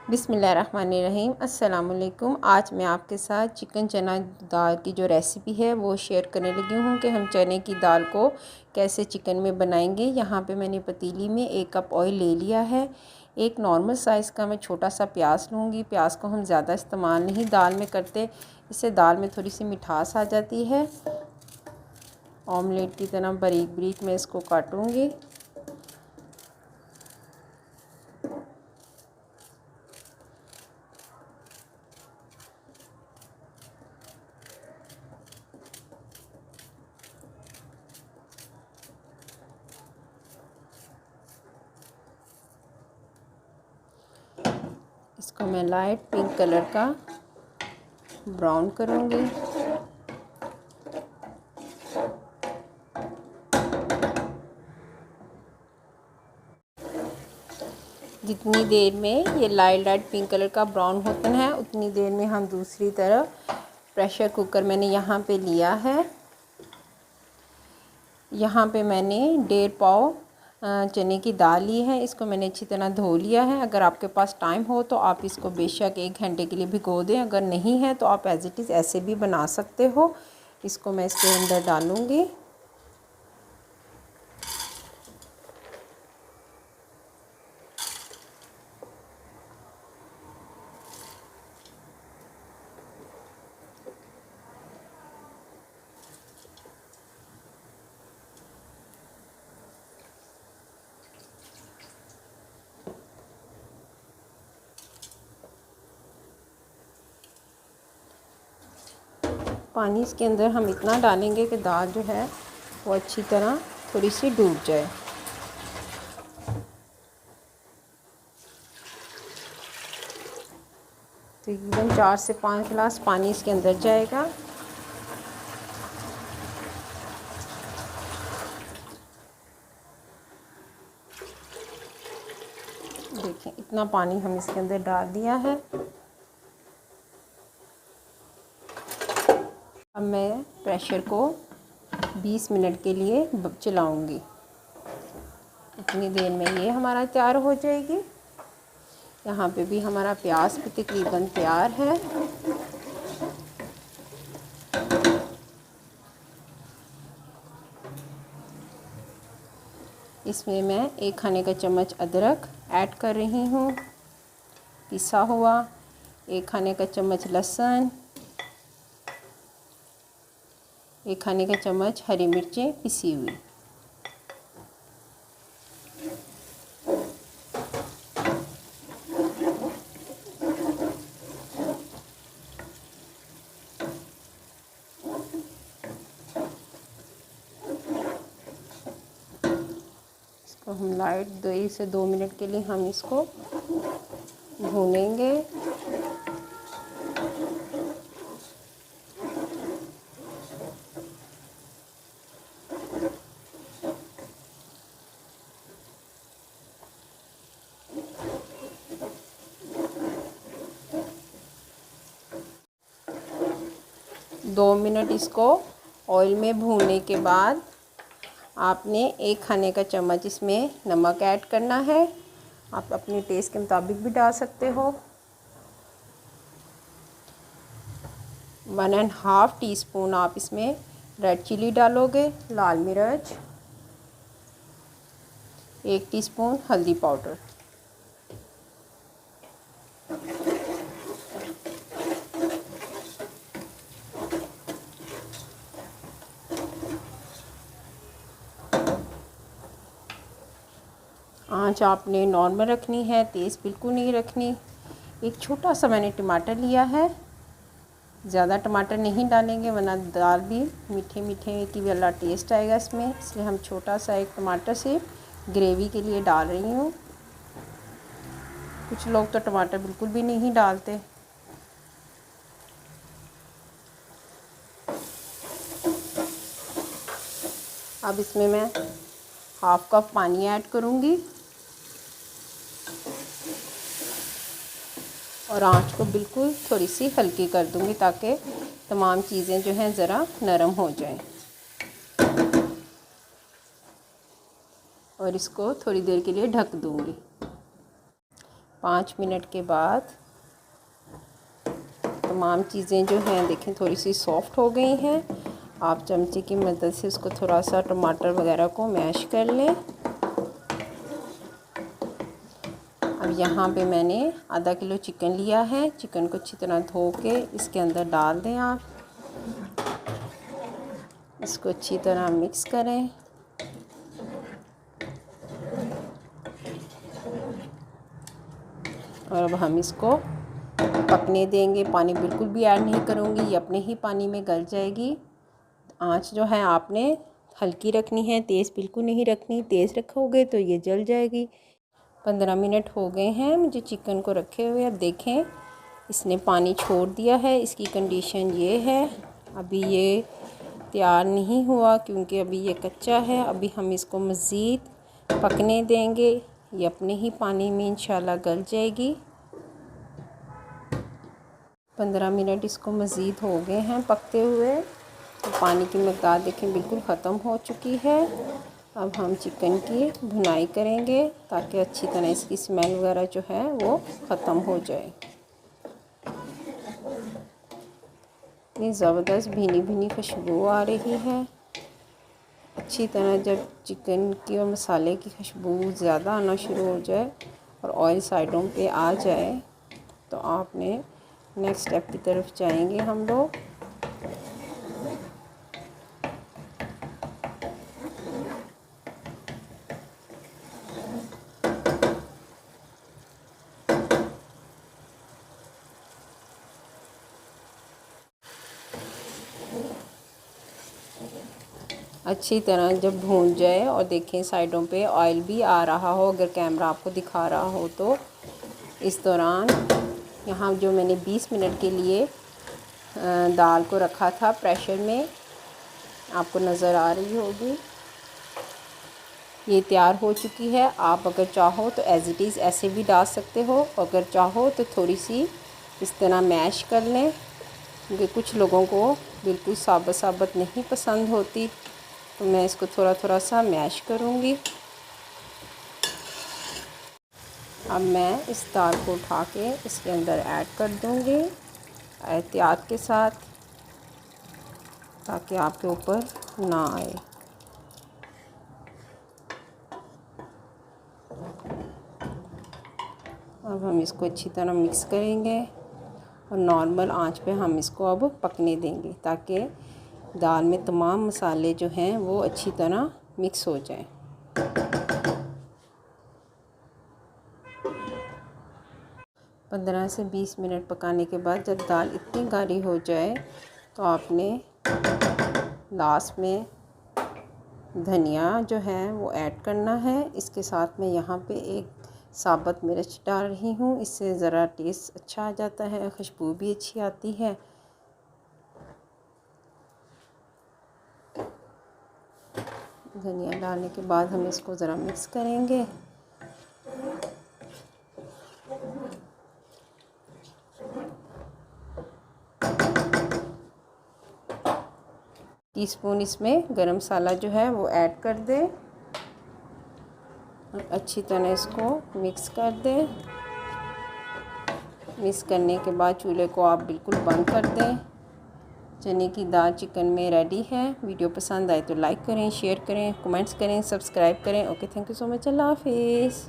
बिस्मिल्लाहिर्रहमानिर्रहीम। अस्सलाम वालेकुम। आज मैं आपके साथ चिकन चना दाल की जो रेसिपी है वो शेयर करने लगी हूँ कि हम चने की दाल को कैसे चिकन में बनाएंगे। यहाँ पे मैंने पतीली में 1 कप ऑयल ले लिया है। एक नॉर्मल साइज़ का मैं छोटा सा प्याज लूँगी। प्याज को हम ज़्यादा इस्तेमाल नहीं दाल में करते, इससे दाल में थोड़ी सी मिठास आ जाती है। ऑमलेट की तरह बारीक बारीक मैं इसको काटूँगी। इसको मैं लाइट पिंक कलर का ब्राउन करूँगी। जितनी देर में ये लाइट पिंक कलर का ब्राउन होता है उतनी देर में हम दूसरी तरफ प्रेशर कुकर मैंने यहाँ पे लिया है। यहाँ पे मैंने 1.5 पाव चने की दाल ली है। इसको मैंने अच्छी तरह धो लिया है। अगर आपके पास टाइम हो तो आप इसको बेशक 1 घंटे के लिए भिगो दें, अगर नहीं है तो आप एज़ इट इज़ ऐसे भी बना सकते हो। इसको मैं इसके अंदर डालूँगी। पानी इसके अंदर हम इतना डालेंगे कि दाल जो है वो अच्छी तरह थोड़ी सी डूब जाए। तकरीबन 4 से 5 गिलास पानी इसके अंदर जाएगा। देखें इतना पानी हम इसके अंदर डाल दिया है। अब मैं प्रेशर को 20 मिनट के लिए चलाऊंगी। इतनी देर में ये हमारा तैयार हो जाएगी। यहाँ पे भी हमारा प्याज भी तकरीबन तैयार है। इसमें मैं 1 खाने का चम्मच अदरक ऐड कर रही हूँ, पिसा हुआ। 1 खाने का चम्मच लहसुन, 1 खाने का चम्मच हरी मिर्चें पिसी हुई। इसको हम लाइट 2 से 2 मिनट के लिए हम इसको भूनेंगे। दो मिनट इसको ऑयल में भूनने के बाद आपने 1 खाने का चम्मच इसमें नमक ऐड करना है। आप अपने टेस्ट के मुताबिक भी डाल सकते हो। 1.5 टीस्पून आप इसमें रेड चिली डालोगे, लाल मिर्च, 1 टीस्पून हल्दी पाउडर। आँच आपने नॉर्मल रखनी है, तेज़ बिल्कुल नहीं रखनी। एक छोटा सा मैंने टमाटर लिया है, ज़्यादा टमाटर नहीं डालेंगे वरना दाल भी मीठे मीठे की वाला टेस्ट आएगा इसमें, इसलिए हम छोटा सा एक टमाटर से ग्रेवी के लिए डाल रही हूँ। कुछ लोग तो टमाटर बिल्कुल भी नहीं डालते। अब इसमें मैं 1/2 कप पानी ऐड करूँगी और आँच को बिल्कुल थोड़ी सी हल्की कर दूँगी ताकि तमाम चीज़ें जो हैं ज़रा नरम हो जाएं। और इसको थोड़ी देर के लिए ढक दूँगी। 5 मिनट के बाद तमाम चीज़ें जो हैं देखें थोड़ी सी सॉफ़्ट हो गई हैं। आप चमचे की मदद से उसको थोड़ा सा टमाटर वगैरह को मैश कर लें। अब यहाँ पे मैंने आधा किलो चिकन लिया है। चिकन को अच्छी तरह धो के इसके अंदर डाल दें आप। इसको अच्छी तरह मिक्स करें। और अब हम इसको पकने देंगे। पानी बिल्कुल भी ऐड नहीं करूँगी, ये अपने ही पानी में गल जाएगी। आंच जो है आपने हल्की रखनी है, तेज़ बिल्कुल नहीं रखनी। तेज़ रखोगे तो ये जल जाएगी। 15 मिनट हो गए हैं मुझे चिकन को रखे हुए। अब देखें इसने पानी छोड़ दिया है। इसकी कंडीशन ये है। अभी ये तैयार नहीं हुआ क्योंकि अभी ये कच्चा है। अभी हम इसको मज़ीद पकने देंगे। ये अपने ही पानी में इंशाल्लाह गल जाएगी। 15 मिनट इसको मज़ीद हो गए हैं पकते हुए। तो पानी की मकदार देखें बिल्कुल ख़त्म हो चुकी है। अब हम चिकन की भुनाई करेंगे ताकि अच्छी तरह इसकी स्मेल वगैरह जो है वो ख़त्म हो जाए। इतनी ज़बरदस्त भीनी भीनी खुशबू आ रही है। अच्छी तरह जब चिकन की और मसाले की खुशबू ज़्यादा आना शुरू हो जाए और ऑयल साइडों पे आ जाए तो आपने नेक्स्ट स्टेप की तरफ जाएंगे हम लोग। अच्छी तरह जब भून जाए और देखें साइडों पे ऑयल भी आ रहा हो, अगर कैमरा आपको दिखा रहा हो तो इस दौरान यहाँ जो मैंने 20 मिनट के लिए दाल को रखा था प्रेशर में, आपको नज़र आ रही होगी, ये तैयार हो चुकी है। आप अगर चाहो तो एज़ इट इज़ ऐसे भी डाल सकते हो, अगर चाहो तो थोड़ी सी इस तरह मैश कर लें क्योंकि कुछ लोगों को बिल्कुल साबुत साबुत नहीं पसंद होती, तो मैं इसको थोड़ा थोड़ा सा मैश करूँगी। अब मैं इस दाल को उठा के इसके अंदर ऐड कर दूँगी एहतियात के साथ ताकि आपके ऊपर ना आए। अब हम इसको अच्छी तरह मिक्स करेंगे और नॉर्मल आंच पे हम इसको अब पकने देंगे ताकि दाल में तमाम मसाले जो हैं वो अच्छी तरह मिक्स हो जाएं। पंद्रह से 20 मिनट पकाने के बाद जब दाल इतनी गाढ़ी हो जाए तो आपने लास्ट में धनिया जो है वो ऐड करना है। इसके साथ में यहाँ पे एक साबुत मिर्च डाल रही हूँ, इससे ज़रा टेस्ट अच्छा आ जाता है, खुशबू भी अच्छी आती है। धनिया डालने के बाद हम इसको ज़रा मिक्स करेंगे। टीस्पून इसमें गरम मसाला जो है वो ऐड कर दें और अच्छी तरह इसको मिक्स कर दें। मिक्स करने के बाद चूल्हे को आप बिल्कुल बंद कर दें। चने की दाल चिकन में रेडी है। वीडियो पसंद आए तो लाइक करें, शेयर करें, कमेंट्स करें, सब्सक्राइब करें। Okay, thank you so much. अल्लाह हाफिज़।